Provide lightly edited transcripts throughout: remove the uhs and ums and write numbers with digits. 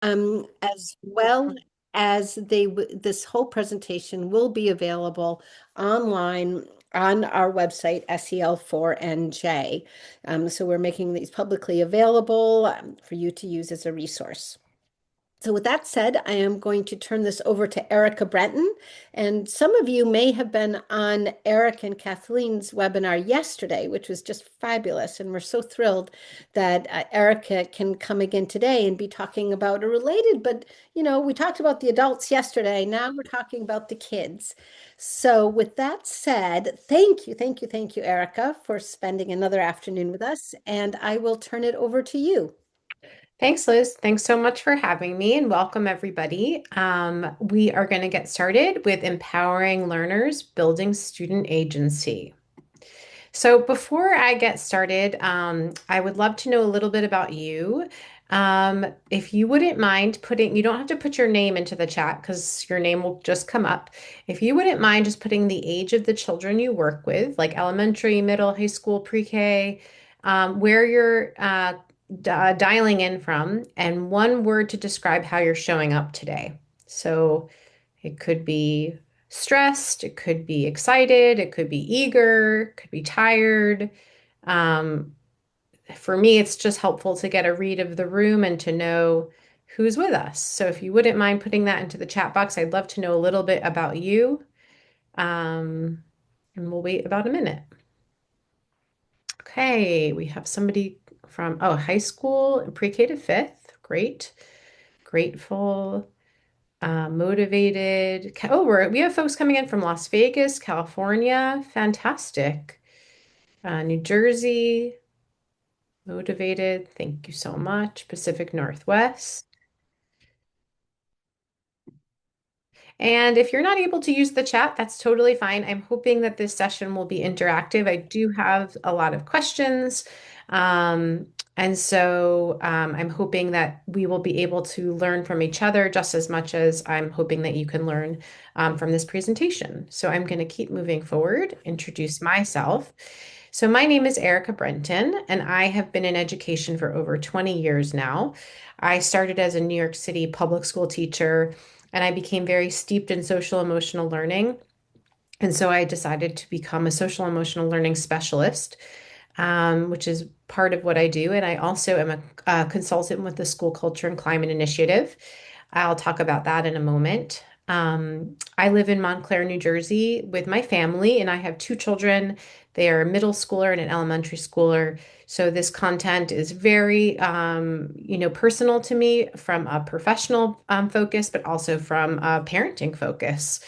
as well as this whole presentation will be available online on our website, SEL4NJ. So we're making these publicly available for you to use as a resource. So with that said, I am going to turn this over to Erica Brentan. And some of you may have been on Eric and Kathleen's webinar yesterday, which was just fabulous. And we're so thrilled that Erica can come again today and be talking about a related, but we talked about the adults yesterday. Now we're talking about the kids. So with that said, thank you, Erica, for spending another afternoon with us. And I will turn it over to you. Thanks, Liz. Thanks so much for having me and welcome everybody. We are going to get started with empowering learners, building student agency. So before I get started, I would love to know a little bit about you. If you wouldn't mind you don't have to put your name into the chat because your name will just come up. If you wouldn't mind just putting the age of the children you work with, like elementary, middle, high school, pre-K, where you're dialing in from, and one word to describe how you're showing up today. So it could be stressed, it could be excited, it could be eager, it could be tired. Um, for me, it's just helpful to get a read of the room and to know who's with us. So if you wouldn't mind putting that into the chat box, I'd love to know a little bit about you. Um, and we'll wait about a minute. Okay, we have somebody from, high school, pre-K to fifth. Great. Grateful. Motivated. We have folks coming in from Las Vegas, California. Fantastic. New Jersey. Motivated. Thank you so much. Pacific Northwest. And if you're not able to use the chat, that's totally fine. I'm hoping that this session will be interactive. I do have a lot of questions. Um, I'm hoping that we will be able to learn from each other just as much as I'm hoping that you can learn from this presentation. So I'm going to keep moving forward, introduce myself. So my name is Erica Brentan, and I have been in education for over 20 years now. I started as a New York City public school teacher and I became very steeped in social emotional learning. And so I decided to become a social emotional learning specialist, which is part of what I do. And I also am a consultant with the School Culture and Climate Initiative. I'll talk about that in a moment. I live in Montclair, New Jersey with my family, and I have two children. They are a middle schooler and an elementary schooler. So this content is very, personal to me from a professional focus, but also from a parenting focus.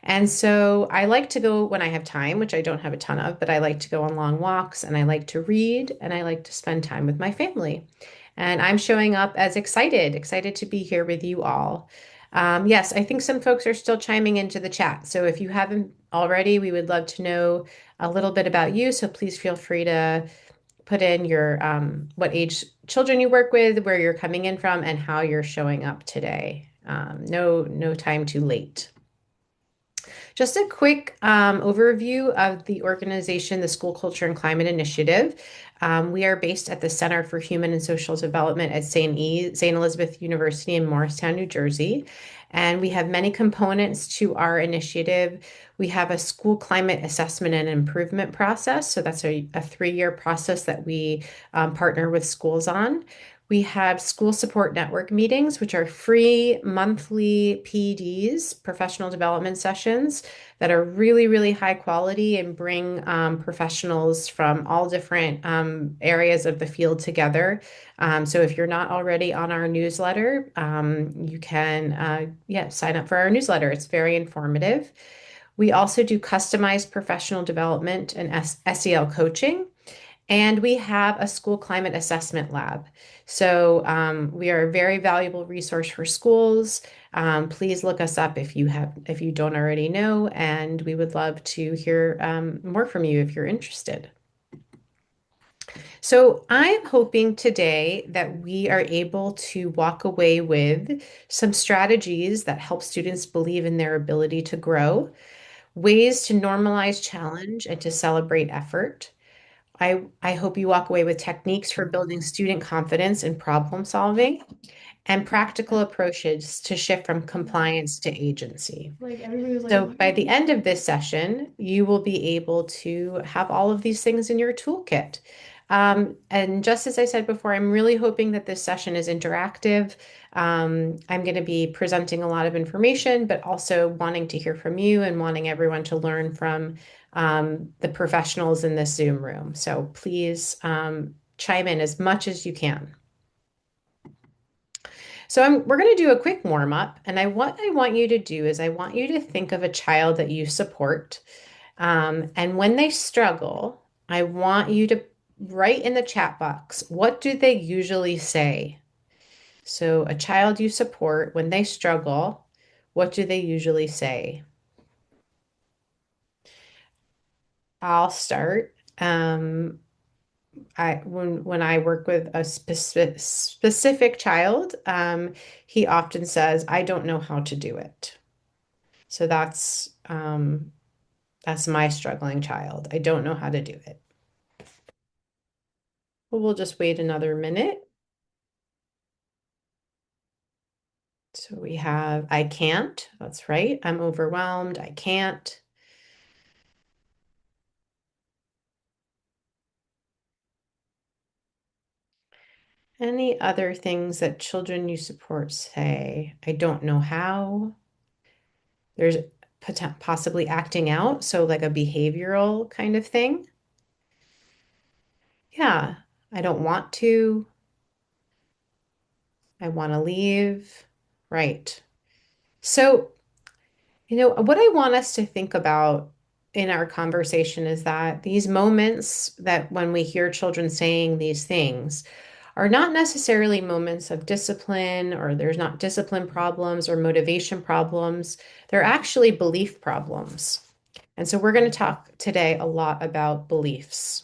And so I like to go when I have time, which I don't have a ton of, but I like to go on long walks and I like to read and I like to spend time with my family. And I'm showing up as excited to be here with you all. Yes, I think some folks are still chiming into the chat. So if you haven't already, we would love to know a little bit about you. So please feel free to put in your what age children you work with, where you're coming in from, and how you're showing up today. No time too late. Just a quick overview of the organization, the School Culture and Climate Initiative. We are based at the Center for Human and Social Development at St. Elizabeth University in Morristown, New Jersey. And we have many components to our initiative. We have a school climate assessment and improvement process. So that's a 3-year process that we partner with schools on. We have school support network meetings, which are free monthly PDs, professional development sessions that are really, really high quality and bring professionals from all different areas of the field together. So if you're not already on our newsletter, you can, sign up for our newsletter. It's very informative. We also do customized professional development and SEL coaching. And we have a school climate assessment lab. So we are a very valuable resource for schools. Please look us up if you don't already know, and we would love to hear more from you if you're interested. So I'm hoping today that we are able to walk away with some strategies that help students believe in their ability to grow, ways to normalize challenge and to celebrate effort. I hope you walk away with techniques for building student confidence and problem solving, and practical approaches to shift from compliance to agency. So by the end of this session, you will be able to have all of these things in your toolkit. And just as I said before, I'm really hoping that this session is interactive. I'm going to be presenting a lot of information, but also wanting to hear from you and wanting everyone to learn from the professionals in this Zoom room. So please chime in as much as you can. So we're going to do a quick warm up, and what I want you to do is I want you to think of a child that you support, and when they struggle, I want you to write in the chat box, what do they usually say? So a child you support, when they struggle, what do they usually say? I'll start. When I work with a specific child, he often says, "I don't know how to do it." So that's my struggling child. I don't know how to do it. But we'll just wait another minute. So we have, I can't. That's right. I'm overwhelmed. I can't. Any other things that children you support say? I don't know how. There's possibly acting out, so like a behavioral kind of thing. Yeah, I don't want to. I want to leave. Right. So, what I want us to think about in our conversation is that these moments that when we hear children saying these things are not necessarily moments of discipline, or there's not discipline problems or motivation problems. They're actually belief problems. And so we're going to talk today a lot about beliefs.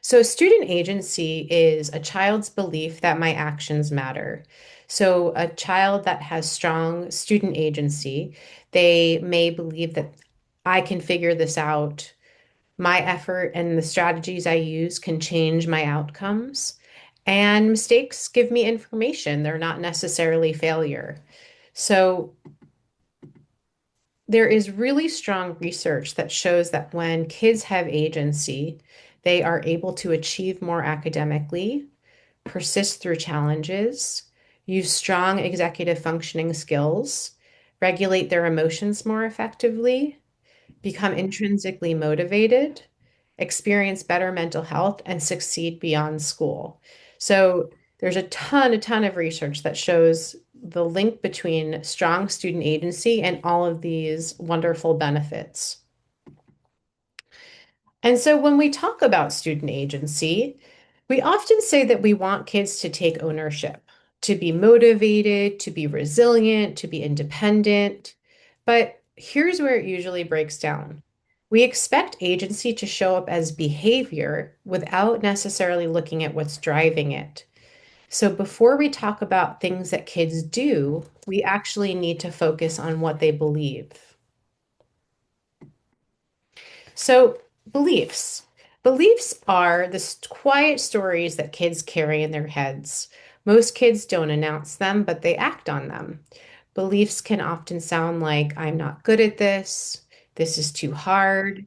So, student agency is a child's belief that my actions matter. So, a child that has strong student agency, they may believe that I can figure this out. My effort and the strategies I use can change my outcomes. And mistakes give me information, they're not necessarily failure. So, there is really strong research that shows that when kids have agency, they are able to achieve more academically, persist through challenges, use strong executive functioning skills, regulate their emotions more effectively, become intrinsically motivated, experience better mental health, and succeed beyond school. So there's a ton of research that shows the link between strong student agency and all of these wonderful benefits. And so when we talk about student agency, we often say that we want kids to take ownership, to be motivated, to be resilient, to be independent. But here's where it usually breaks down. We expect agency to show up as behavior without necessarily looking at what's driving it. So before we talk about things that kids do, we actually need to focus on what they believe. So, beliefs. Beliefs are the quiet stories that kids carry in their heads. Most kids don't announce them, but they act on them. Beliefs can often sound like, I'm not good at this. This is too hard.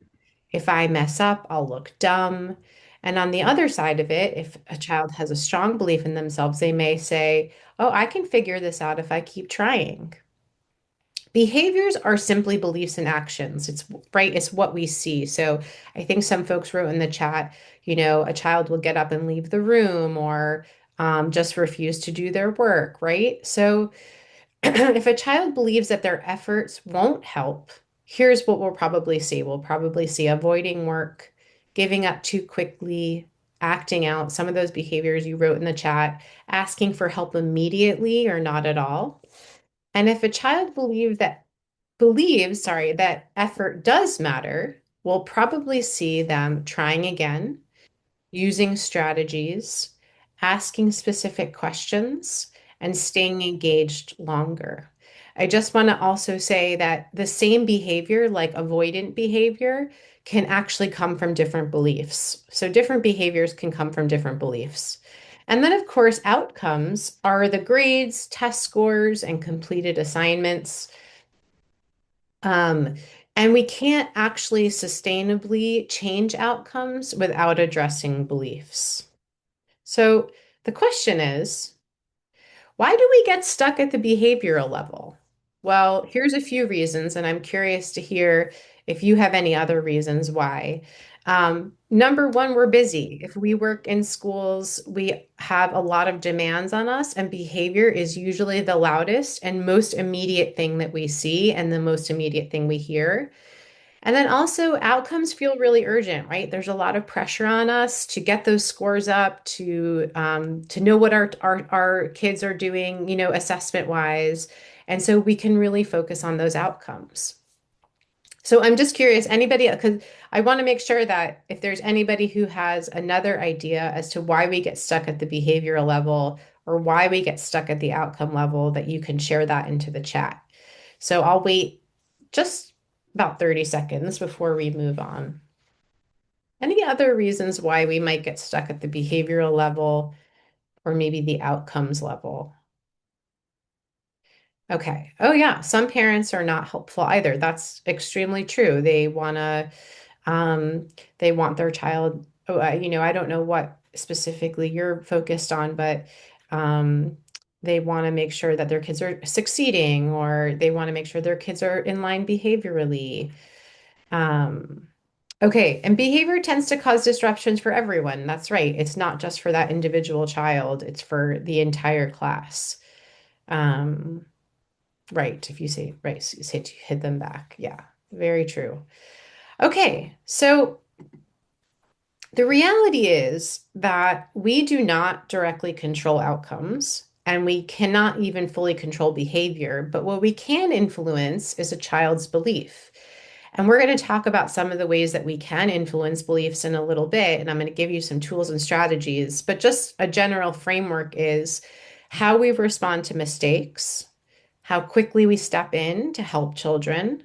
If I mess up, I'll look dumb. And on the other side of it, if a child has a strong belief in themselves, they may say, oh, I can figure this out if I keep trying. Behaviors are simply beliefs and actions. It's right, it's what we see. So I think some folks wrote in the chat, a child will get up and leave the room, or just refuse to do their work, right? So if a child believes that their efforts won't help, here's what we'll probably see. We'll probably see avoiding work, giving up too quickly, acting out, some of those behaviors you wrote in the chat, asking for help immediately or not at all. And if a child believes, that effort does matter, we'll probably see them trying again, using strategies, asking specific questions, and staying engaged longer. I just want to also say that the same behavior, like avoidant behavior, can actually come from different beliefs. So different behaviors can come from different beliefs. And then, of course, outcomes are the grades, test scores, and completed assignments. Um, and we can't actually sustainably change outcomes without addressing beliefs. So the question is, why do we get stuck at the behavioral level? Well, here's a few reasons, and I'm curious to hear if you have any other reasons why. Number one, we're busy. If we work in schools, we have a lot of demands on us, and behavior is usually the loudest and most immediate thing that we see and the most immediate thing we hear. And then also outcomes feel really urgent, right? There's a lot of pressure on us to get those scores up, to know what our kids are doing, assessment wise. And so we can really focus on those outcomes. So I'm just curious, anybody, because I want to make sure that if there's anybody who has another idea as to why we get stuck at the behavioral level or why we get stuck at the outcome level, that you can share that into the chat. So I'll wait just about 30 seconds before we move on. Any other reasons why we might get stuck at the behavioral level or maybe the outcomes level? Okay. Oh, yeah. Some parents are not helpful either. That's extremely true. They want their child, I don't know what specifically you're focused on, but um, they want to make sure that their kids are succeeding, or they want to make sure their kids are in line behaviorally. Um, okay, and behavior tends to cause disruptions for everyone. That's right. It's not just for that individual child, it's for the entire class. Um, right, if you say, right, so you say to hit them back. Yeah, very true. Okay, so the reality is that we do not directly control outcomes, and we cannot even fully control behavior, but what we can influence is a child's belief. And we're going to talk about some of the ways that we can influence beliefs in a little bit, and I'm going to give you some tools and strategies, but just a general framework is how we respond to mistakes, how quickly we step in to help children,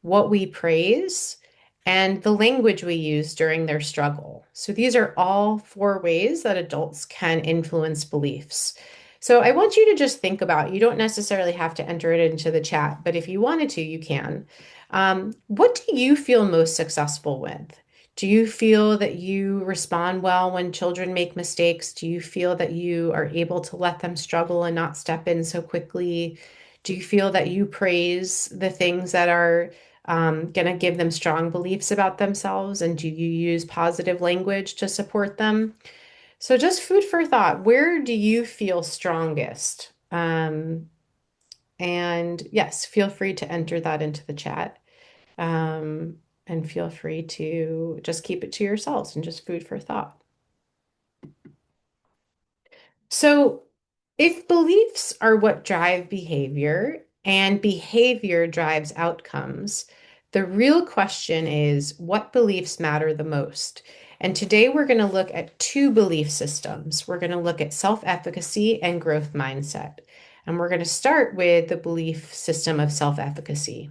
what we praise, and the language we use during their struggle. So these are all four ways that adults can influence beliefs. So I want you to just think about, you don't necessarily have to enter it into the chat, but if you wanted to, you can. What do you feel most successful with? Do you feel that you respond well when children make mistakes? Do you feel that you are able to let them struggle and not step in so quickly? Do you feel that you praise the things that are going to give them strong beliefs about themselves? And do you use positive language to support them? So, just food for thought. Where do you feel strongest? And yes, feel free to enter that into the chat. Um, and feel free to just keep it to yourselves and just food for thought. So, if beliefs are what drive behavior and behavior drives outcomes, the real question is what beliefs matter the most? And today we're going to look at two belief systems. We're going to look at self-efficacy and growth mindset. And we're going to start with the belief system of self-efficacy.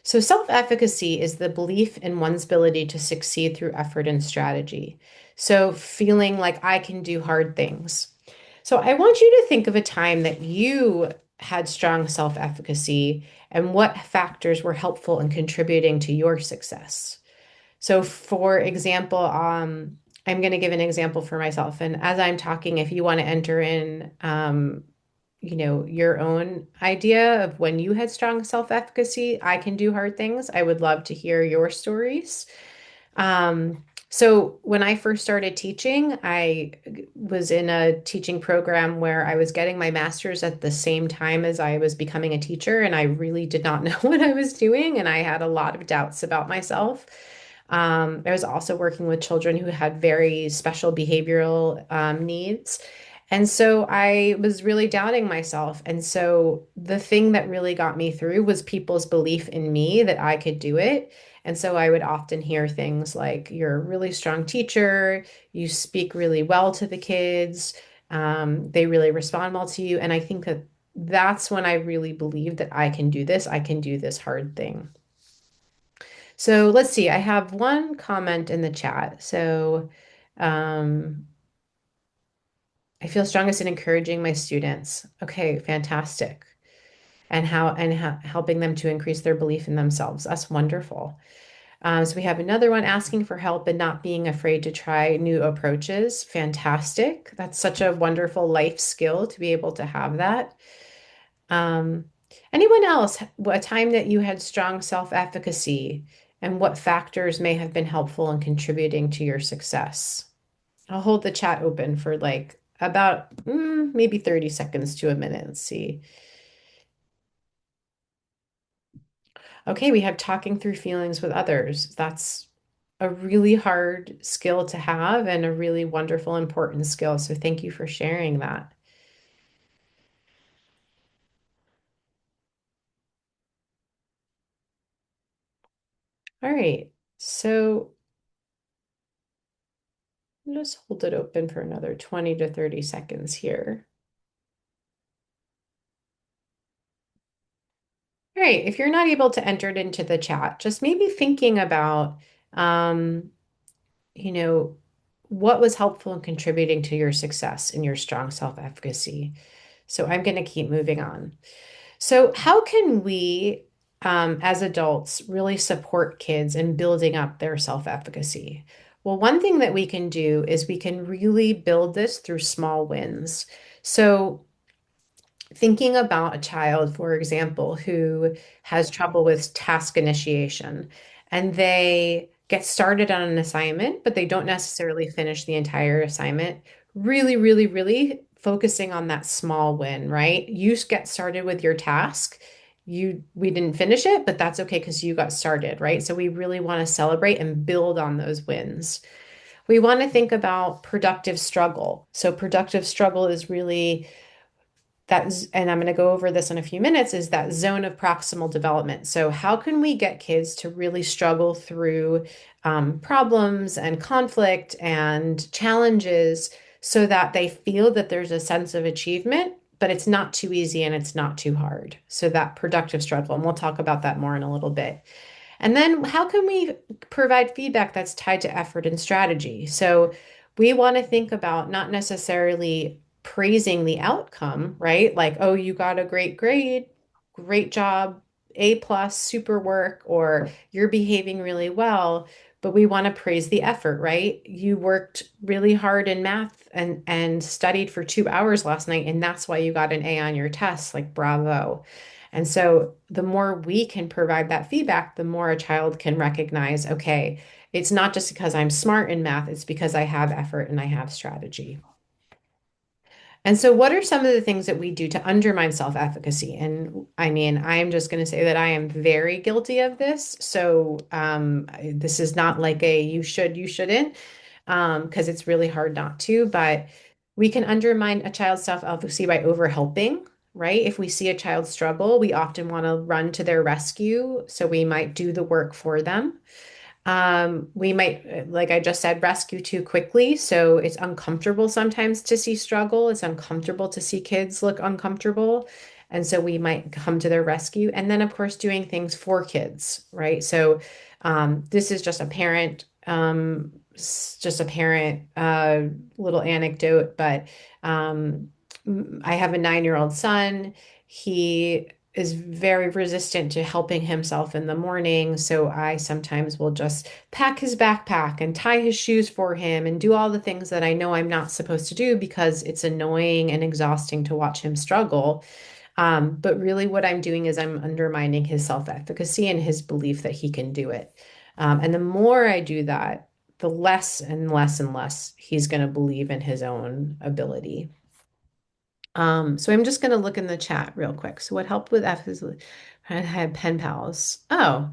So, self-efficacy is the belief in one's ability to succeed through effort and strategy. So, feeling like I can do hard things. So I want you to think of a time that you had strong self-efficacy and what factors were helpful in contributing to your success. So for example, I'm going to give an example for myself. And as I'm talking, if you want to enter in, your own idea of when you had strong self-efficacy, I can do hard things. I would love to hear your stories. So when I first started teaching, I was in a teaching program where I was getting my master's at the same time as I was becoming a teacher, and I really did not know what I was doing, and I had a lot of doubts about myself. I was also working with children who had very special behavioral needs. And so I was really doubting myself. And so the thing that really got me through was people's belief in me that I could do it. And so I would often hear things like, you're a really strong teacher, you speak really well to the kids, they really respond well to you. And I think that that's when I really believed that I can do this hard thing. So let's see, I have one comment in the chat. So, um, I feel strongest in encouraging my students. Okay, fantastic. And how helping them to increase their belief in themselves. That's wonderful. So we have another one asking for help and not being afraid to try new approaches. Fantastic. That's such a wonderful life skill to be able to have that. Um, Anyone else, a time that you had strong self-efficacy and what factors may have been helpful in contributing to your success? I'll hold the chat open for like about maybe 30 seconds to a minute. Let's see. Okay, we have talking through feelings with others. That's a really hard skill to have and a really wonderful, important skill. So thank you for sharing that. All right. So just hold it open for another 20 to 30 seconds here. All right. If you're not able to enter it into the chat, just maybe thinking about, um, you know, what was helpful in contributing to your success in your strong self-efficacy. So I'm going to keep moving on. So, how can we, as adults, really support kids in building up their self-efficacy? Well, one thing that we can do is we can really build this through small wins. So, thinking about a child, for example, who has trouble with task initiation and they get started on an assignment, but they don't necessarily finish the entire assignment, really, really, really focusing on that small win, right? You get started with your task. We didn't finish it, but that's okay because you got started, right? So we really want to celebrate and build on those wins. We want to think about productive struggle. So productive struggle is really and I'm going to go over this in a few minutes, is that zone of proximal development. So, how can we get kids to really struggle through problems and conflict and challenges so that they feel that there's a sense of achievement, but it's not too easy and it's not too hard? So, that productive struggle, and we'll talk about that more in a little bit. And then how can we provide feedback that's tied to effort and strategy? So we want to think about not necessarily praising the outcome, right? Like, oh, you got a great grade, great job, A plus, super work, or you're behaving really well. But we want to praise the effort, right? You worked really hard in math and studied for 2 hours last night, and that's why you got an A on your test. Like, bravo. And so the more we can provide that feedback, the more a child can recognize, okay, it's not just because I'm smart in math, it's because I have effort and I have strategy. And so, what are some of the things that we do to undermine self-efficacy? And I mean, I'm just going to say that I am very guilty of this. So, this is not like a you should, you shouldn't, because it's really hard not to. But we can undermine a child's self-efficacy by overhelping, right? If we see a child struggle, we often want to run to their rescue. So, we might do the work for them. We might, like I just said, rescue too quickly. So it's uncomfortable sometimes to see struggle. It's uncomfortable to see kids look uncomfortable. And so we might come to their rescue. And then, of course, doing things for kids, right? So this is just a parent little anecdote, but I have a 9-year-old son. He is very resistant to helping himself in the morning. So I sometimes will just pack his backpack and tie his shoes for him and do all the things that I know I'm not supposed to do because it's annoying and exhausting to watch him struggle. But really, what I'm doing is I'm undermining his self-efficacy and his belief that he can do it. And the more I do that, the less and less and less he's going to believe in his own ability. So I'm just going to look in the chat real quick. So what helped with F is I had pen pals. Oh,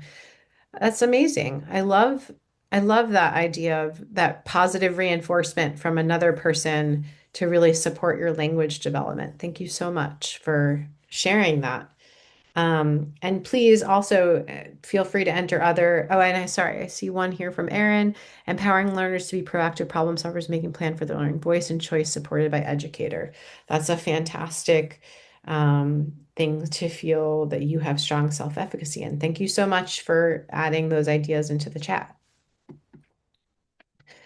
that's amazing. I love that idea of that positive reinforcement from another person to really support your language development. Thank you so much for sharing that. And please also feel free to enter other. Oh, and sorry, I see one here from Erin. Empowering learners to be proactive problem solvers, making plan for their learning, voice and choice supported by educator. That's a fantastic thing to feel that you have strong self-efficacy in. Thank you so much for adding those ideas into the chat.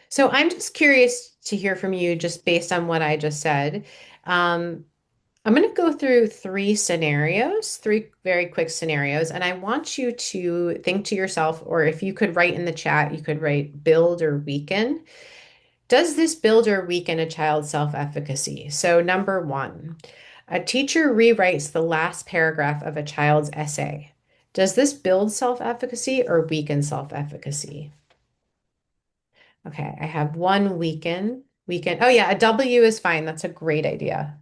So I'm just curious to hear from you just based on what I just said. Um, I'm going to go through three scenarios, three very quick scenarios, and I want you to think to yourself, or if you could write in the chat, you could write build or weaken. Does this build or weaken a child's self-efficacy? So, number one, a teacher rewrites the last paragraph of a child's essay. Does this build self-efficacy or weaken self-efficacy? Okay, I have one weaken. Weaken. Oh yeah, a W is fine. That's a great idea.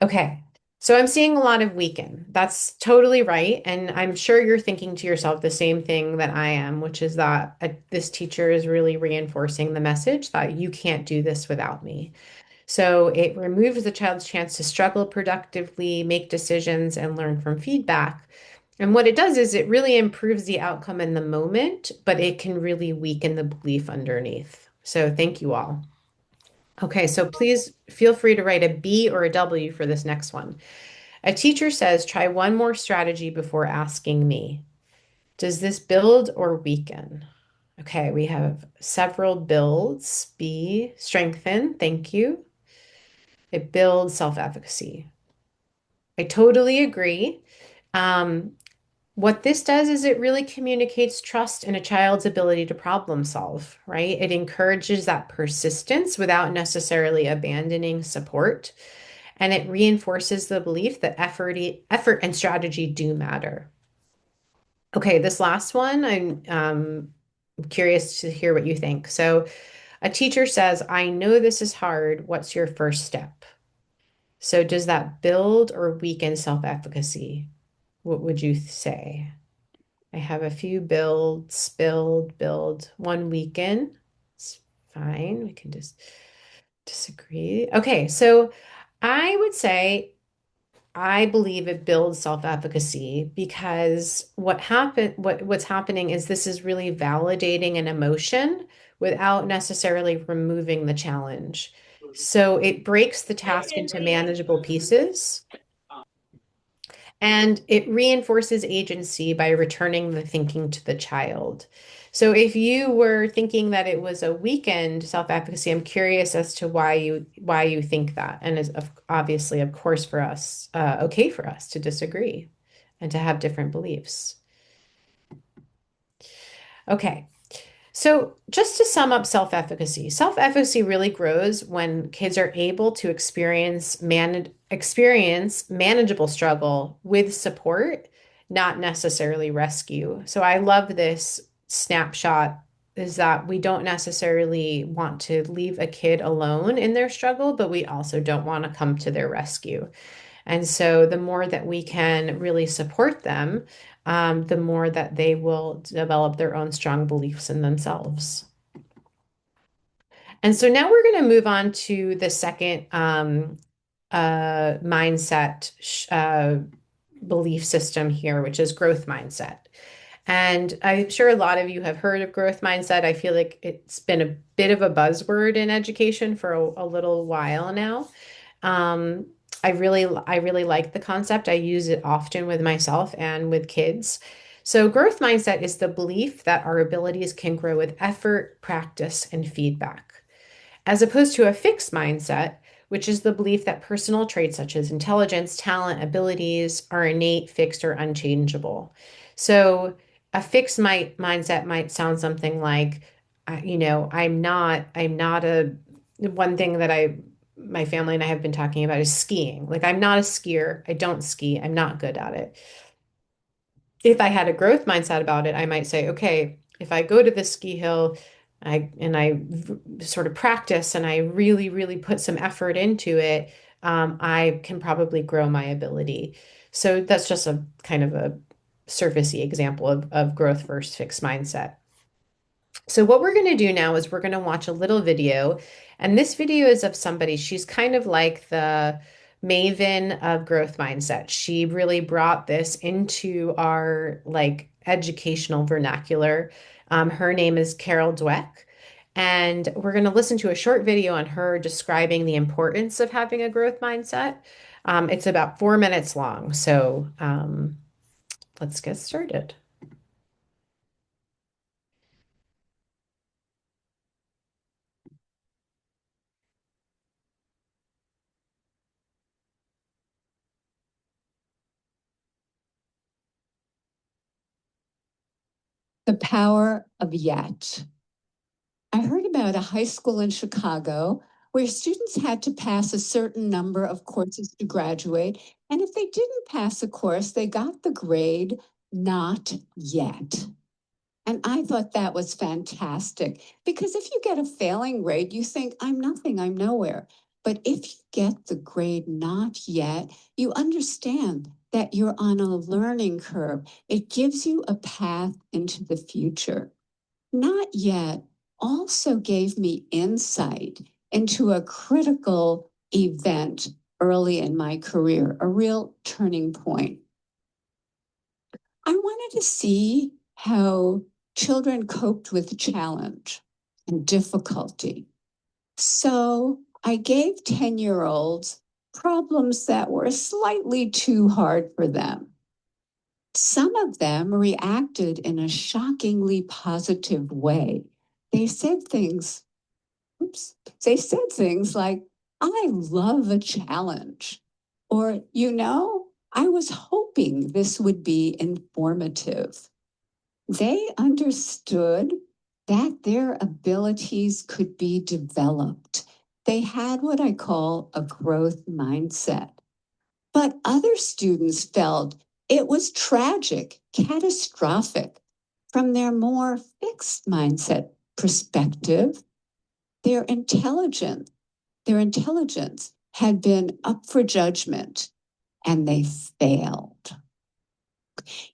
Okay. So I'm seeing a lot of weaken. That's totally right. And I'm sure you're thinking to yourself the same thing that I am, which is that this teacher is really reinforcing the message that you can't do this without me. So it removes the child's chance to struggle productively, make decisions, and learn from feedback. And what it does is it really improves the outcome in the moment, but it can really weaken the belief underneath. So thank you all. Okay, so please feel free to write a B or a W for this next one. A teacher says, try one more strategy before asking me. Does this build or weaken? Okay, we have several builds. B, strengthen. Thank you. It builds self-efficacy. I totally agree. Um, what this does is it really communicates trust in a child's ability to problem solve, right? It encourages that persistence without necessarily abandoning support. And it reinforces the belief that effort and strategy do matter. Okay, this last one, I'm curious to hear what you think. So, a teacher says, I know this is hard. What's your first step? So, does that build or weaken self-efficacy? What would you say? I have a few builds, build, one weaken. It's fine. We can just disagree. Okay, so I would say I believe it builds self-efficacy because what's happening is this is really validating an emotion without necessarily removing the challenge. So it breaks the task into manageable pieces. And it reinforces agency by returning the thinking to the child. So if you were thinking that it was a weakened self-efficacy, I'm curious as to why you think that. And is obviously, of course, for us, okay for us to disagree and to have different beliefs. Okay. So, just to sum up self-efficacy really grows when kids are able to experience manageable struggle with support, not necessarily rescue. So, I love this snapshot is that we don't necessarily want to leave a kid alone in their struggle, but we also don't want to come to their rescue. And so the more that we can really support them, the more that they will develop their own strong beliefs in themselves. And so now we're going to move on to the second mindset belief system here, which is growth mindset. And I'm sure a lot of you have heard of growth mindset. I feel like it's been a bit of a buzzword in education for a little while now. Um, I really like the concept. I use it often with myself and with kids. So growth mindset is the belief that our abilities can grow with effort, practice, and feedback as opposed to a fixed mindset, which is the belief that personal traits such as intelligence, talent, abilities are innate, fixed, or unchangeable. So a fixed mindset might sound something like, I'm not one thing that my family and I have been talking about is skiing. Like, I'm not a skier. I don't ski. I'm not good at it. If I had a growth mindset about it, I might say, okay, if I go to the ski hill, sort of practice and I really, really put some effort into it, I can probably grow my ability. So that's just a kind of a surfacey example of growth versus fixed mindset. So what we're going to do now is we're going to watch a little video, and this video is of somebody, she's kind of like the maven of growth mindset. She really brought this into our like educational vernacular. Her name is Carol Dweck, and we're going to listen to a short video on her describing the importance of having a growth mindset. It's about 4 minutes long, so let's get started. The power of yet. I heard about a high school in Chicago where students had to pass a certain number of courses to graduate. And if they didn't pass a course, they got the grade not yet. And I thought that was fantastic because if you get a failing grade, you think, I'm nothing, I'm nowhere. But if you get the grade not yet, you understand that you're on a learning curve. It gives you a path into the future. Not yet also gave me insight into a critical event early in my career, a real turning point. I wanted to see how children coped with challenge and difficulty. So I gave 10-year-olds problems that were slightly too hard for them. Some of them reacted in a shockingly positive way. They said things, they said things like, I love a challenge. Or, I was hoping this would be informative. They understood that their abilities could be developed. They had what I call a growth mindset. But other students felt it was tragic, catastrophic. From their more fixed mindset perspective, their intelligence, their intelligence had been up for judgment and they failed.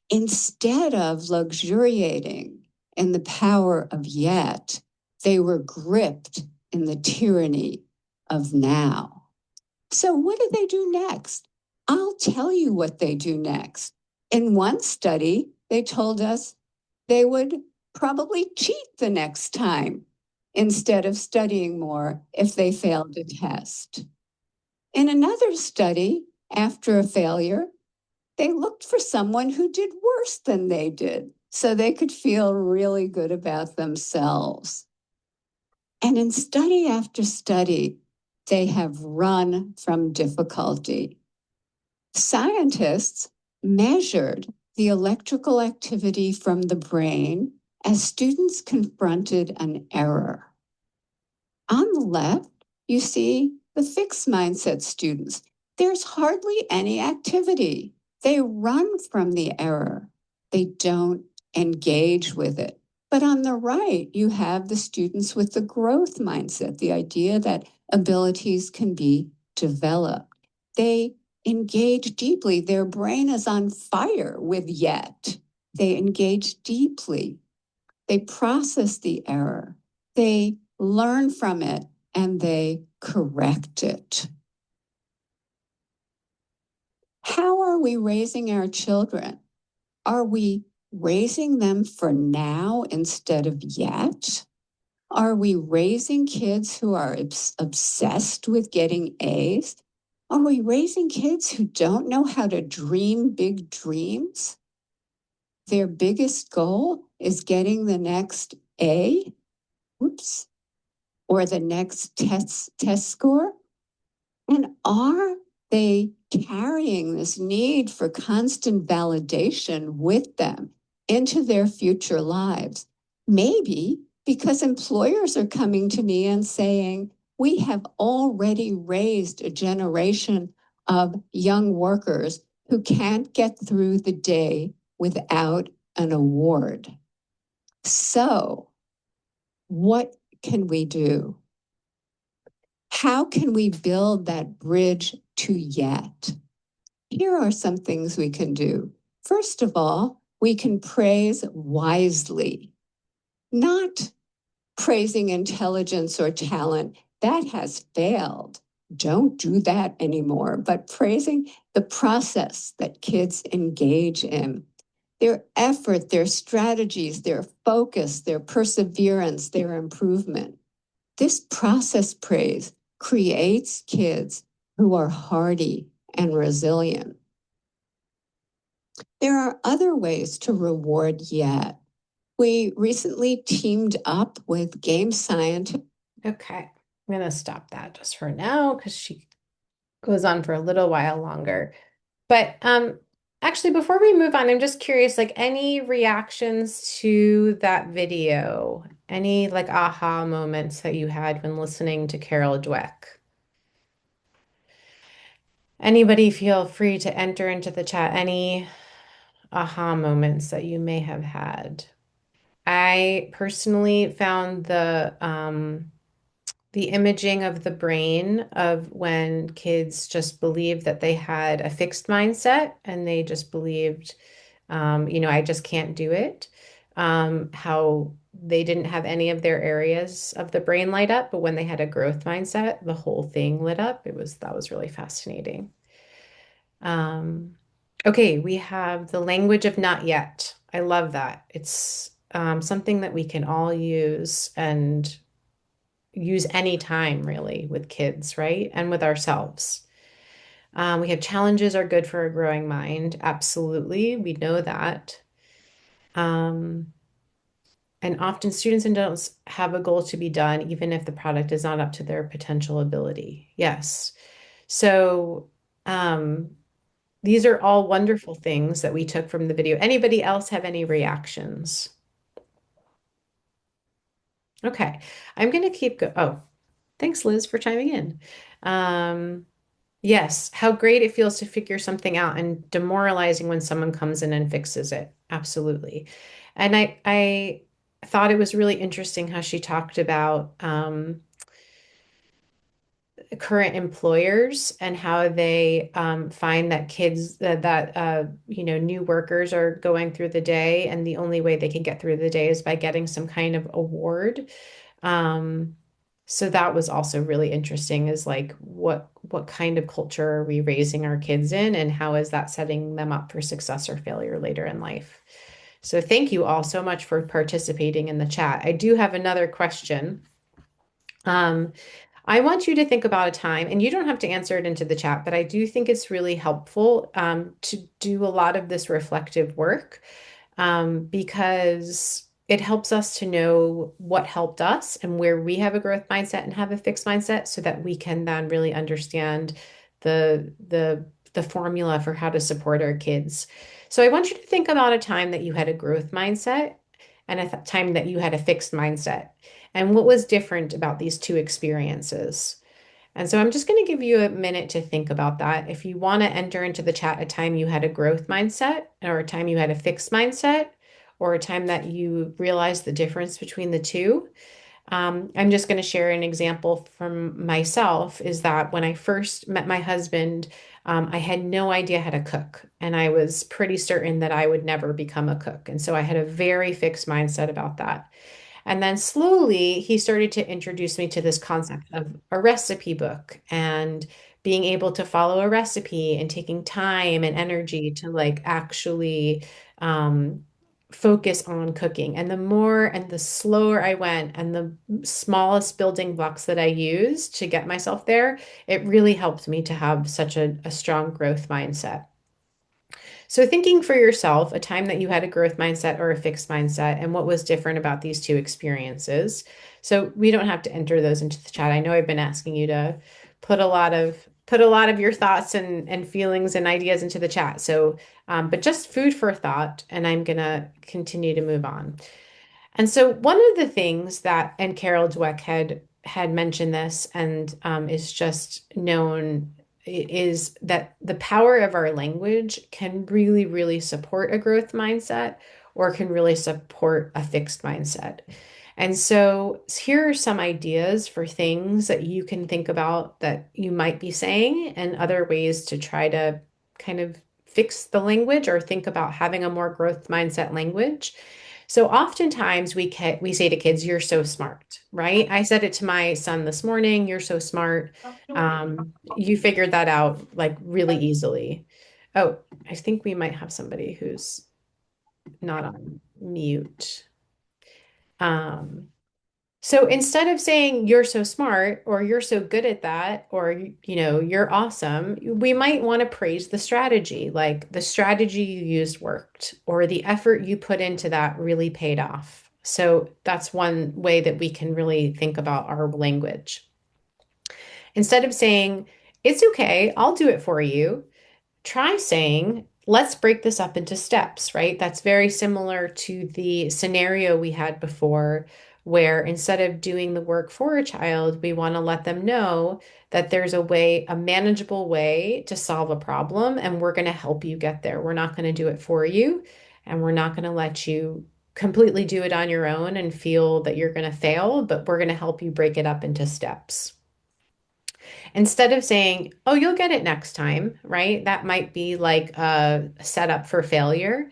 Instead of luxuriating in the power of yet, they were gripped in the tyranny of now. So, what do they do next? I'll tell you what they do next. In one study, they told us they would probably cheat the next time instead of studying more if they failed a test. In another study, after a failure, they looked for someone who did worse than they did so they could feel really good about themselves. And in study after study, they have run from difficulty. Scientists measured the electrical activity from the brain as students confronted an error. On the left, you see the fixed mindset students. There's hardly any activity. They run from the error. They don't engage with it. But on the right, you have the students with the growth mindset, the idea that abilities can be developed. They engage deeply. Their brain is on fire with yet. They engage deeply. They process the error. They learn from it and they correct it. How are we raising our children? Are we raising them for now instead of yet? Are we raising kids who are obsessed with getting A's? Are we raising kids who don't know how to dream big dreams? Their biggest goal is getting the next A, or the next test score? And are they carrying this need for constant validation with them into their future lives? Maybe because employers are coming to me and saying, we have already raised a generation of young workers who can't get through the day without an award. So, what can we do? How can we build that bridge to yet? Here are some things we can do. First of all, we can praise wisely, not praising intelligence or talent. That has failed. Don't do that anymore, but praising the process that kids engage in, their effort, their strategies, their focus, their perseverance, their improvement. This process praise creates kids who are hardy and resilient. There are other ways to reward yet. We recently teamed up with game scientists. Okay, I'm going to stop that just for now because she goes on for a little while longer. But Actually, before we move on, I'm just curious, like any reactions to that video? Any like aha moments that you had when listening to Carol Dweck? Anybody feel free to enter into the chat any aha moments that you may have had. I personally found the imaging of the brain of when kids just believed that they had a fixed mindset and they just believed, I just can't do it. How they didn't have any of their areas of the brain light up, but when they had a growth mindset, the whole thing lit up. That was really fascinating. Um, okay, we have the language of not yet. I love that. It's something that we can all use and use anytime, really, with kids, right? And with ourselves. We have challenges are good for a growing mind. Absolutely. We know that. Um, and often students and adults have a goal to be done, even if the product is not up to their potential ability. Yes. So, um, these are all wonderful things that we took from the video. Anybody else have any reactions? Okay, I'm going to keep go. Oh, thanks, Liz, for chiming in. Um, yes, how great it feels to figure something out and demoralizing when someone comes in and fixes it. Absolutely. And I thought it was really interesting how she talked about current employers and how they find that kids new workers are going through the day and the only way they can get through the day is by getting some kind of award. um, so that was also really interesting, is like what kind of culture are we raising our kids in and how is that setting them up for success or failure later in life. So thank you all so much for participating in the chat. I do have another question. um, I want you to think about a time, and you don't have to answer it into the chat, but I do think it's really helpful to do a lot of this reflective work, because it helps us to know what helped us and where we have a growth mindset and have a fixed mindset, so that we can then really understand the formula for how to support our kids. So I want you to think about a time that you had a growth mindset and a time that you had a fixed mindset, and what was different about these two experiences. And so I'm just going to give you a minute to think about that. If you want to enter into the chat a time you had a growth mindset, or a time you had a fixed mindset, or a time that you realized the difference between the two. I'm just going to share an example from myself, is that when I first met my husband, I had no idea how to cook, and I was pretty certain that I would never become a cook. And so I had a very fixed mindset about that. And then slowly he started to introduce me to this concept of a recipe book and being able to follow a recipe and taking time and energy to like actually um, focus on cooking. And the more and the slower I went and the smallest building blocks that I used to get myself there, it really helped me to have such a strong growth mindset. So, thinking for yourself, a time that you had a growth mindset or a fixed mindset, and what was different about these two experiences. So, we don't have to enter those into the chat. I know I've been asking you to put a lot of your thoughts and feelings and ideas into the chat. So, but just food for thought, and I'm gonna continue to move on. And so one of the things that, and Carol Dweck had mentioned this, and is just known, is that the power of our language can really, really support a growth mindset or can really support a fixed mindset. And so here are some ideas for things that you can think about that you might be saying, and other ways to try to kind of fix the language or think about having a more growth mindset language. So oftentimes we say to kids, "You're so smart," right? I said it to my son this morning, "You're so smart. You figured that out like really easily." Oh, I think we might have somebody who's not on mute. Um, so instead of saying "you're so smart" or "you're so good at that" or "you're awesome," we might want to praise the strategy, like the strategy you used worked, or the effort you put into that really paid off. So that's one way that we can really think about our language. Instead of saying "it's okay, I'll do it for you," try saying let's break this up into steps, right? That's very similar to the scenario we had before, where instead of doing the work for a child, we want to let them know that there's a way, a manageable way to solve a problem, and we're going to help you get there. We're not going to do it for you, and we're not going to let you completely do it on your own and feel that you're going to fail, but we're going to help you break it up into steps. Instead of saying, oh, you'll get it next time, right? That might be like a setup for failure.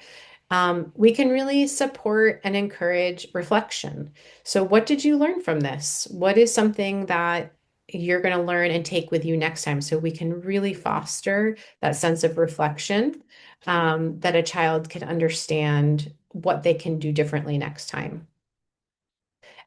We can really support and encourage reflection. So, what did you learn from this? What is something that you're going to learn and take with you next time? So, we can really foster that sense of reflection, that a child can understand what they can do differently next time,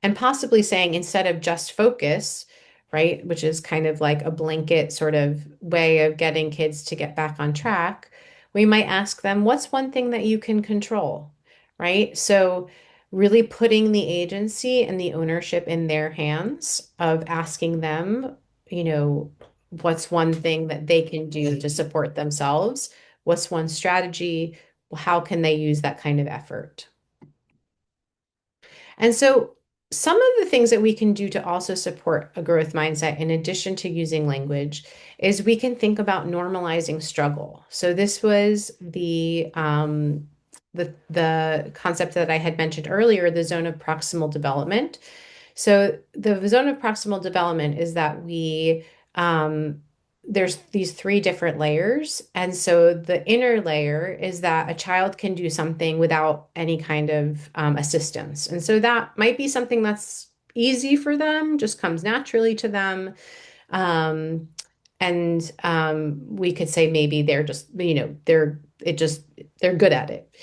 and possibly saying, instead of just focus, right, which is kind of like a blanket sort of way of getting kids to get back on track, we might ask them, what's one thing that you can control, right? So really putting the agency and the ownership in their hands of asking them, you know, what's one thing that they can do to support themselves? What's one strategy? How can they use that kind of effort? And so, some of the things that we can do to also support a growth mindset, in addition to using language, is we can think about normalizing struggle. So, this was the concept that I had mentioned earlier, the zone of proximal development. So the zone of proximal development is that there's these three different layers. And so the inner layer is that a child can do something without any kind of assistance. And so that might be something that's easy for them, just comes naturally to them. Um, and we could say maybe they're just, they're good at it.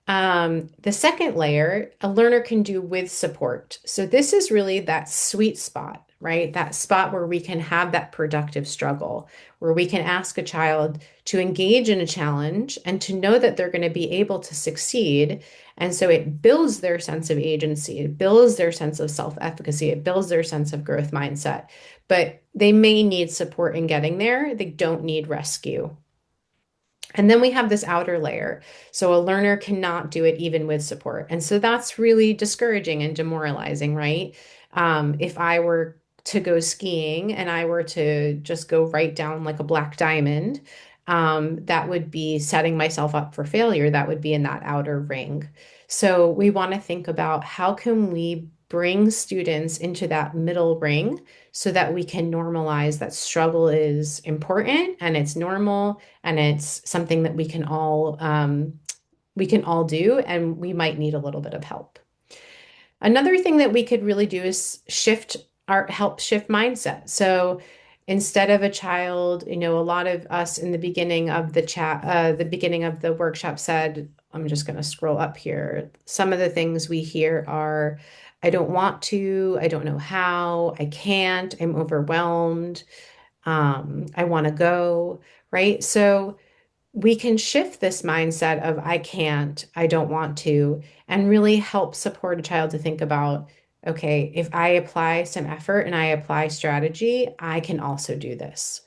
The second layer, a learner can do with support. So this is really that sweet spot, right? That spot where we can have that productive struggle, where we can ask a child to engage in a challenge and to know that they're going to be able to succeed. And so it builds their sense of agency, it builds their sense of self-efficacy, it builds their sense of growth mindset. But they may need support in getting there. They don't need rescue. And then we have this outer layer. So a learner cannot do it even with support. And so that's really discouraging and demoralizing, right? If I were to go skiing and I were to just go right down like a black diamond, that would be setting myself up for failure. That would be in that outer ring. So we want to think about, how can we bring students into that middle ring so that we can normalize that struggle is important and it's normal, and it's something that we can all do, and we might need a little bit of help. Another thing that we could really do is help shift mindset. So instead of a child, a lot of us in the beginning of the beginning of the workshop said, I'm just going to scroll up here. Some of the things we hear are, I don't want to, I don't know how, I can't, I'm overwhelmed, I want to go, right? So we can shift this mindset of I can't, I don't want to, and really help support a child to think about, okay, if I apply some effort and I apply strategy, I can also do this.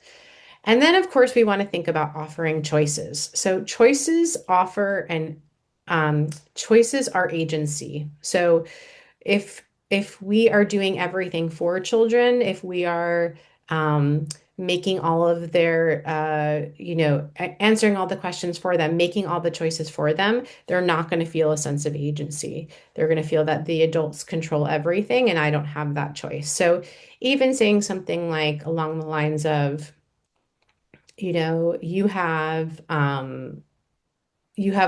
And then, of course, we want to think about offering choices. So choices are agency. So if we are doing everything for children, if we are um, making all of their, answering all the questions for them, making all the choices for them, they're not going to feel a sense of agency. They're going to feel that the adults control everything and I don't have that choice. So even saying something like along the lines of, you have a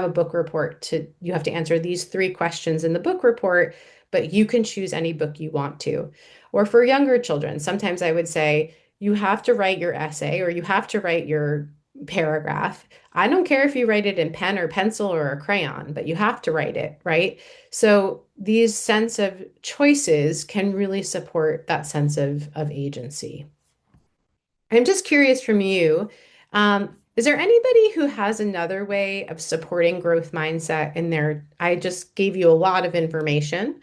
book report you have to answer these three questions in the book report, but you can choose any book you want to. Or for younger children, sometimes I would say, you have to write your essay or you have to write your paragraph. I don't care if you write it in pen or pencil or a crayon, but you have to write it, right? So these sense of choices can really support that sense of agency. I'm just curious from you, is there anybody who has another way of supporting growth mindset in their, I just gave you a lot of information.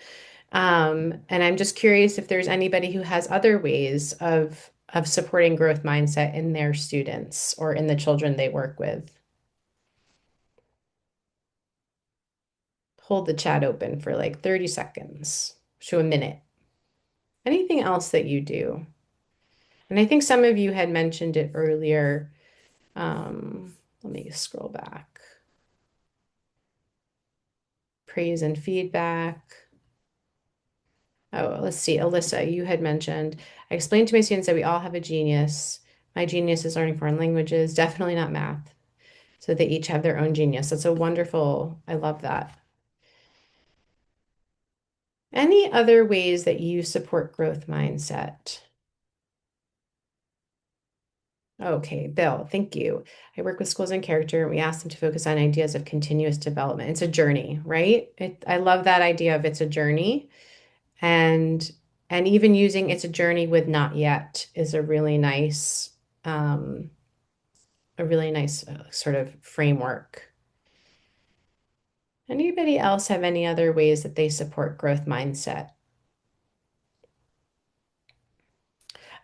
And I'm just curious if there's anybody who has other ways of supporting growth mindset in their students or in the children they work with. hold the chat open for like 30 seconds to a minute. Anything else that you do? And I think some of you had mentioned it earlier. Let me scroll back. Praise and feedback. Oh, let's see. Alyssa, you had mentioned, I explained to my students that we all have a genius. My genius is learning foreign languages, definitely not math. So they each have their own genius. That's a wonderful, I love that. Any other ways that you support growth mindset? Okay, Bill, thank you. I work with schools and character, and we ask them to focus on ideas of continuous development. It's a journey, right? I love that idea of it's a journey, and even using it's a journey with not yet is um, a really nice sort of framework. Anybody else have any other ways that they support growth mindset?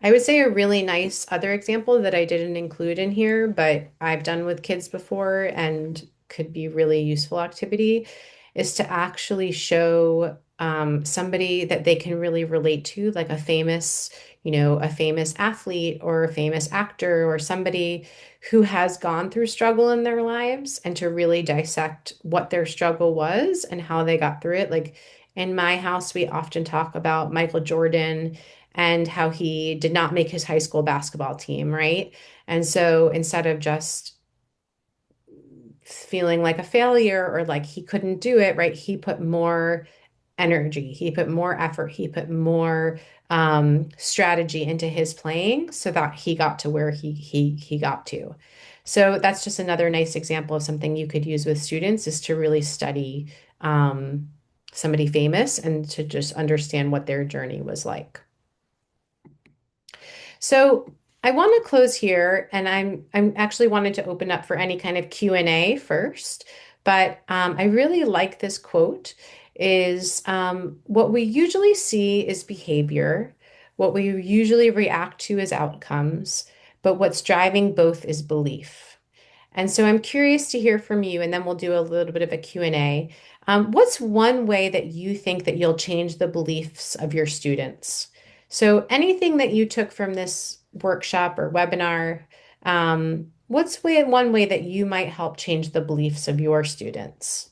I would say a really nice other example that I didn't include in here, but I've done with kids before and could be really useful activity is to actually show somebody that they can really relate to, like a famous, a famous athlete or a famous actor or somebody who has gone through struggle in their lives and to really dissect what their struggle was and how they got through it. Like in my house, we often talk about Michael Jordan and how he did not make his high school basketball team, right? And so instead of just feeling like a failure or like he couldn't do it, right? He put more energy, he put more effort, he put more strategy into his playing so that he got to where he got to. So that's just another nice example of something you could use with students is to really study somebody famous and to just understand what their journey was like. So I want to close here, and I'm actually wanted to open up for any kind of Q&A first. But I really like this quote is what we usually see is behavior, what we usually react to is outcomes, but what's driving both is belief. And so I'm curious to hear from you, and then we'll do a little bit of a Q&A. What's one way that you think that you'll change the beliefs of your students? So anything that you took from this workshop or webinar, one way that you might help change the beliefs of your students?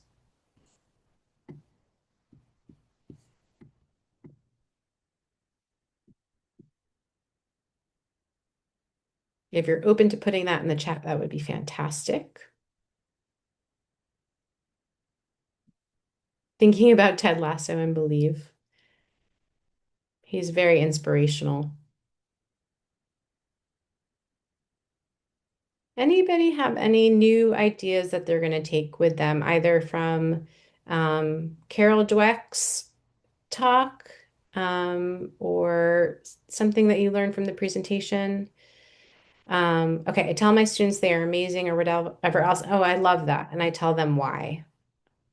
If you're open to putting that in the chat, that would be fantastic. Thinking about Ted Lasso and Believe. He's very inspirational. Anybody have any new ideas that they're going to take with them, either from Carol Dweck's talk or something that you learned from the presentation? Okay, I tell my students they are amazing or whatever else. Oh, I love that. And I tell them why.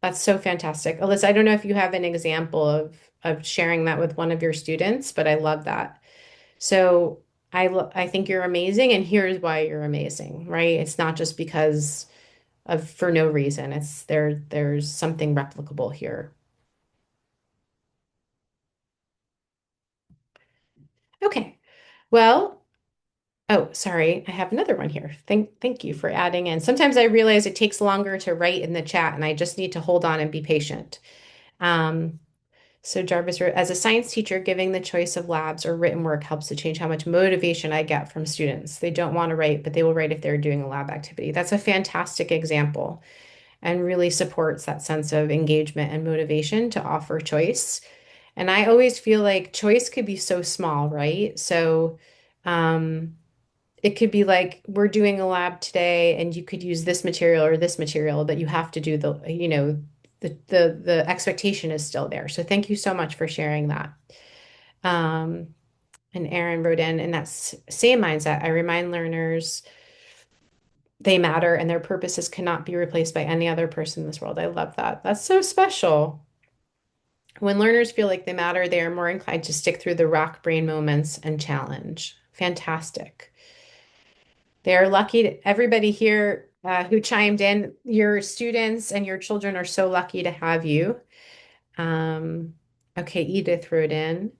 That's so fantastic. Alyssa, I don't know if you have an example of sharing that with one of your students, but I love that. So I think you're amazing, and here's why you're amazing, right? It's not just because of for no reason. It's there's something replicable here. Okay. Well, oh, sorry. I have another one here. Thank you for adding in. Sometimes I realize it takes longer to write in the chat, and I just need to hold on and be patient. Um, So Jarvis wrote, as a science teacher, giving the choice of labs or written work helps to change how much motivation I get from students. They don't want to write, but they will write if they're doing a lab activity. That's a fantastic example and really supports that sense of engagement and motivation to offer choice. And I always feel like choice could be so small, right? So um, it could be like we're doing a lab today and you could use this material or this material, but you have to do the expectation is still there. So thank you so much for sharing that. Um, and Aaron wrote in that same mindset, I remind learners they matter and their purposes cannot be replaced by any other person in this world. I love that. That's so special. When learners feel like they matter, they are more inclined to stick through the rock brain moments and challenge. Fantastic. They are lucky to, everybody here who chimed in. Your students and your children are so lucky to have you. Um, okay, Edith wrote in,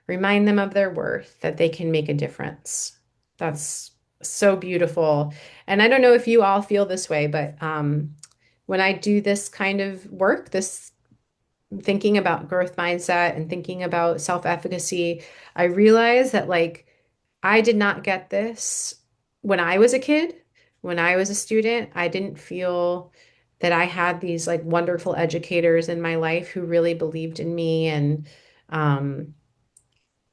remind them of their worth, that they can make a difference. That's so beautiful. And I don't know if you all feel this way, but when I do this kind of work, this thinking about growth mindset and thinking about self-efficacy, I realize that like I did not get this when I was a kid, when I was a student. I didn't feel that I had these like wonderful educators in my life who really believed in me um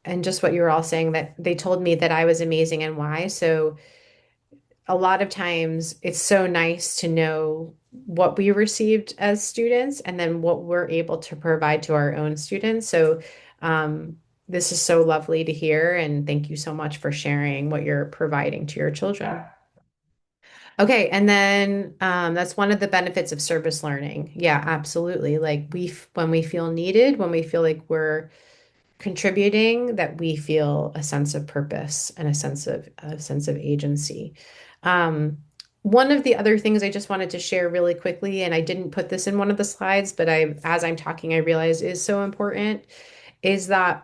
and just what you were all saying, that they told me that I was amazing and why. So a lot of times it's so nice to know what we received as students and then what we're able to provide to our own students. So, this is so lovely to hear. And thank you so much for sharing what you're providing to your children. Okay, and then that's one of the benefits of service learning. Yeah, absolutely. Like when we feel needed, when we feel like we're contributing, that we feel a sense of purpose and a sense of agency. Um, One of the other things I just wanted to share really quickly, and I didn't put this in one of the slides, but as I'm talking, I realize is so important, is that,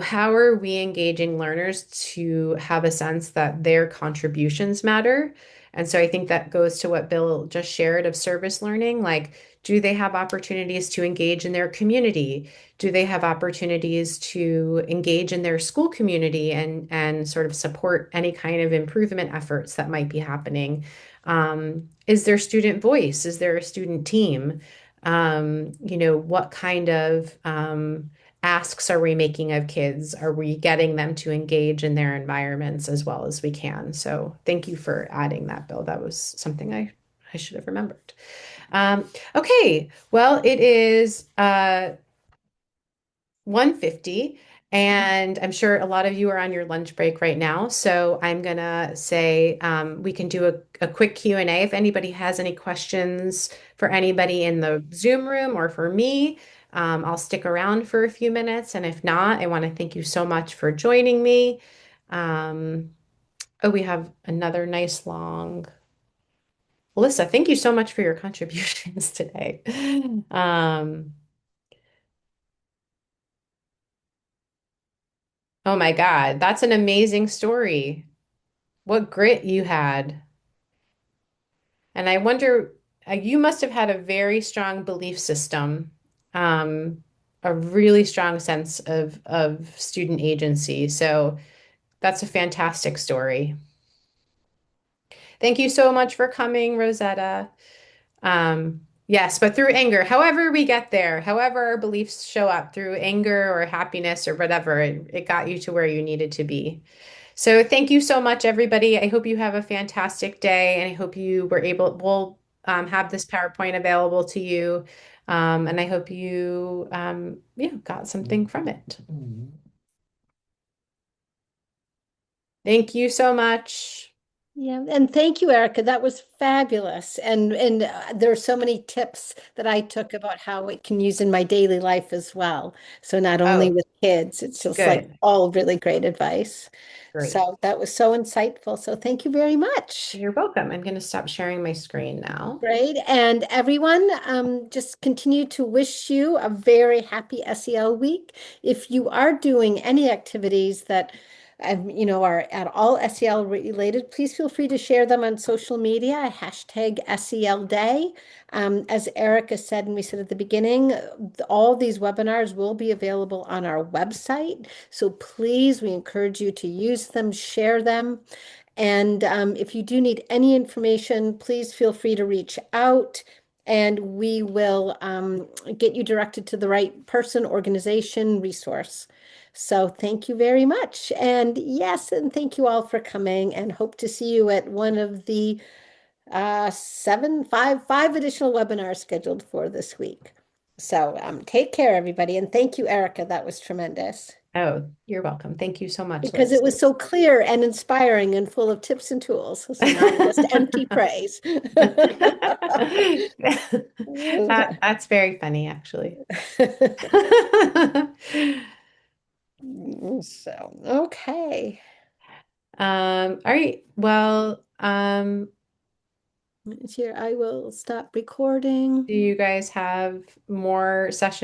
how are we engaging learners to have a sense that their contributions matter? And so I think that goes to what Bill just shared of service learning. Like, do they have opportunities to engage in their community? Do they have opportunities to engage in their school community and sort of support any kind of improvement efforts that might be happening? Is there student voice? Is there a student team? What kind of asks are we making of kids? Are we getting them to engage in their environments as well as we can? So thank you for adding that, Bill. That was something I should have remembered. Okay, well, it is 1:50, and I'm sure a lot of you are on your lunch break right now. So I'm gonna say we can do a quick Q&A if anybody has any questions for anybody in the Zoom room or for me. I'll stick around for a few minutes, and if not, I want to thank you so much for joining me. Um, oh, we have another nice long. Alyssa, thank you so much for your contributions today. Um, oh my God, that's an amazing story. What grit you had. And I wonder, you must have had a very strong belief system, um, a really strong sense of student agency. So that's a fantastic story. Thank you so much for coming, Rosetta. Yes, but through anger, however we get there, however our beliefs show up through anger or happiness or whatever, it got you to where you needed to be. So thank you so much, everybody. I hope you have a fantastic day, and I hope you we'll have this PowerPoint available to you. And I hope you, yeah, got something from it. Thank you so much. Yeah, and thank you, Erica. That was fabulous. And there are so many tips that I took about how it can use in my daily life as well. So not only Oh, with kids, it's just like good. all really great advice. Great. So that was so insightful. So thank you very much. You're welcome. I'm going to stop sharing my screen now. Great. And everyone, just continue to wish you a very happy SEL week. If you are doing any activities that are at all SEL related, please feel free to share them on social media, hashtag SEL Day. As Erica said, and we said at the beginning, all these webinars will be available on our website. So please, we encourage you to use them, share them. And if you do need any information, please feel free to reach out and we will get you directed to the right person, organization, resource. So thank you very much. And yes, and thank you all for coming and hope to see you at one of the five additional webinars scheduled for this week. So take care, everybody. And thank you, Erica. That was tremendous Oh, you're welcome. Thank you so much, because it Liz. was so clear and inspiring and full of tips and tools. So not just empty praise. That's very funny, actually. So, okay. All right. Well, Here, I will stop recording. Do you guys have more sessions